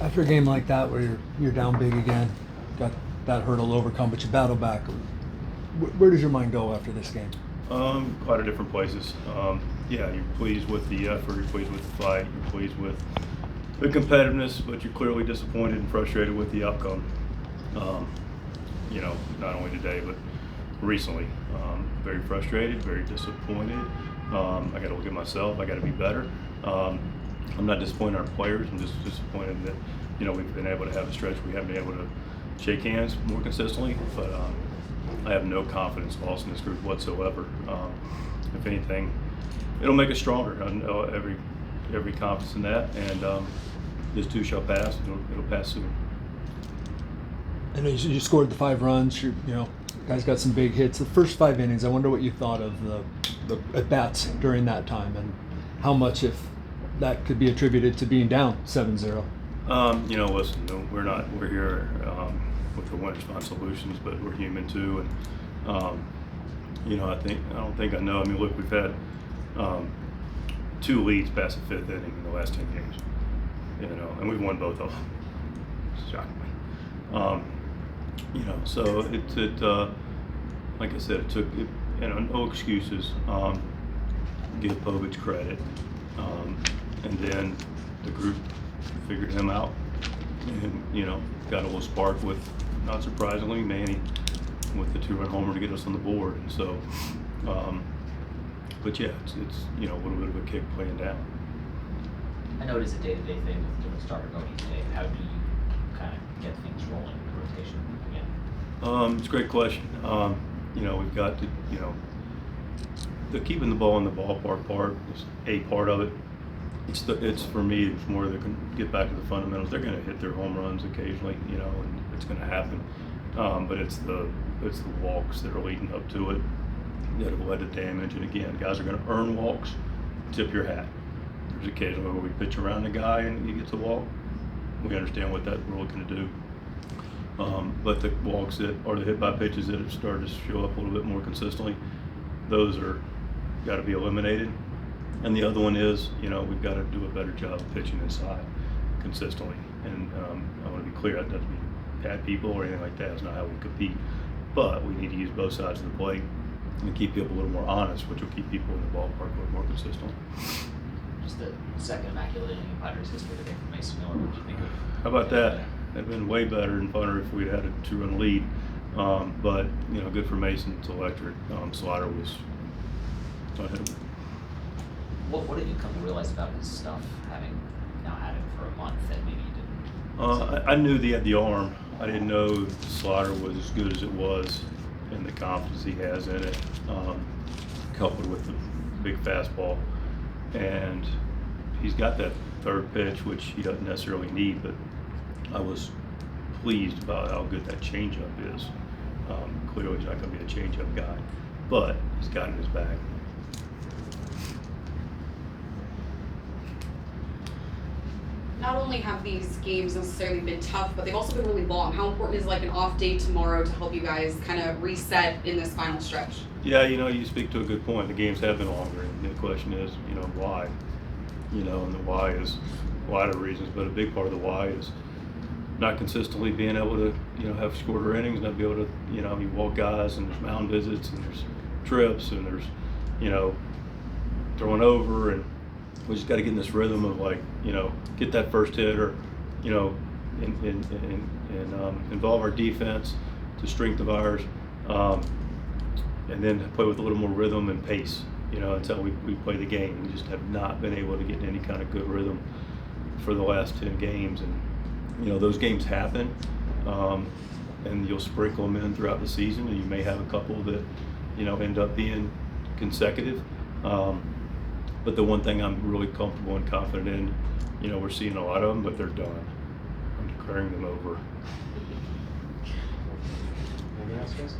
After a game like that where you're down big again, got that hurdle overcome, but you battle back, where does your mind go after this game? Quite a different places. Yeah, you're pleased with the effort, you're pleased with the fight, you're pleased with the competitiveness, but you're clearly disappointed and frustrated with the outcome. Not only today, but recently. Very frustrated, very disappointed. I got to look at myself. I got to be better. I'm not disappointed in our players. I'm just disappointed that we've been able to have a stretch. We haven't been able to shake hands more consistently. But I have no confidence lost in this group whatsoever. If anything, it'll make us stronger. I know every confidence in that, and this too shall pass. It'll pass soon. I know you scored the 5 runs. Guys got some big hits. The first 5 innings, I wonder what you thought of the at-bats during that time and how much, if that could be attributed to being down 7-0. Listen, we're here with the winners find solutions, but we're human too. And, I know. I mean, look, we've had 2 leads past the 5th inning in the last 10 games, and we've won both of them, shockingly. So like I said, it took, no excuses. Give Povich credit. And then the group figured him out and, got a little spark with, not surprisingly, Manny with the 2-run homer to get us on the board. And so, but yeah, it's a little bit of a kick playing down. I know it is a day-to-day thing with the different starter going today. How do you kind of get things rolling in the rotation again? It's a great question. We've got to, the keeping the ball in the ballpark part is a part of it. It's for me, it's more they can get back to the fundamentals. They're going to hit their home runs occasionally, and it's going to happen. But it's the walks that are leading up to it that have led to damage. And again, guys are going to earn walks. Tip your hat. There's occasionally where we pitch around the guy and he gets a walk. We understand what that we're looking to do. But the walks that are the hit by pitches that have started to show up a little bit more consistently, those are got to be eliminated. And the other one is, we've got to do a better job of pitching inside consistently. And I want to be clear, that doesn't mean bad people or anything like that. It's not how we compete. But we need to use both sides of the plate and keep people a little more honest, which will keep people in the ballpark a little more consistently. Just the second immaculate inning in Padres history today from Mason Miller. What did you think of? How about that? It'd been way better and funner if we'd had a 2-run lead. But good for Mason. It's electric. Slider was unhittable. What did you come to realize about his stuff, having now had it for a month, that maybe you didn't? I knew he had the arm. I didn't know the slider was as good as it was, and the confidence he has in it, coupled with the big fastball. And he's got that third pitch, which he doesn't necessarily need, but I was pleased about how good that changeup is. Clearly he's not going to be a changeup guy, but he's got it in his bag. Not only have these games necessarily been tough, but they've also been really long. How important is like an off day tomorrow to help you guys kind of reset in this final stretch? Yeah, you speak to a good point. The games have been longer, and the question is, why? And the why is a lot of reasons, but a big part of the why is not consistently being able to, have shorter innings, not be able to, you walk guys, and there's mound visits, and there's trips, and there's, throwing over, and we just got to get in this rhythm of get that first hit, or involve our defense to strength of ours, and then play with a little more rhythm and pace. That's how we play the game. We just have not been able to get in any kind of good rhythm for the last 10 games, and those games happen, and you'll sprinkle them in throughout the season, and you may have a couple that end up being consecutive. But the one thing I'm really comfortable and confident in, we're seeing a lot of them, but they're done. I'm declaring them over. Anything else, guys?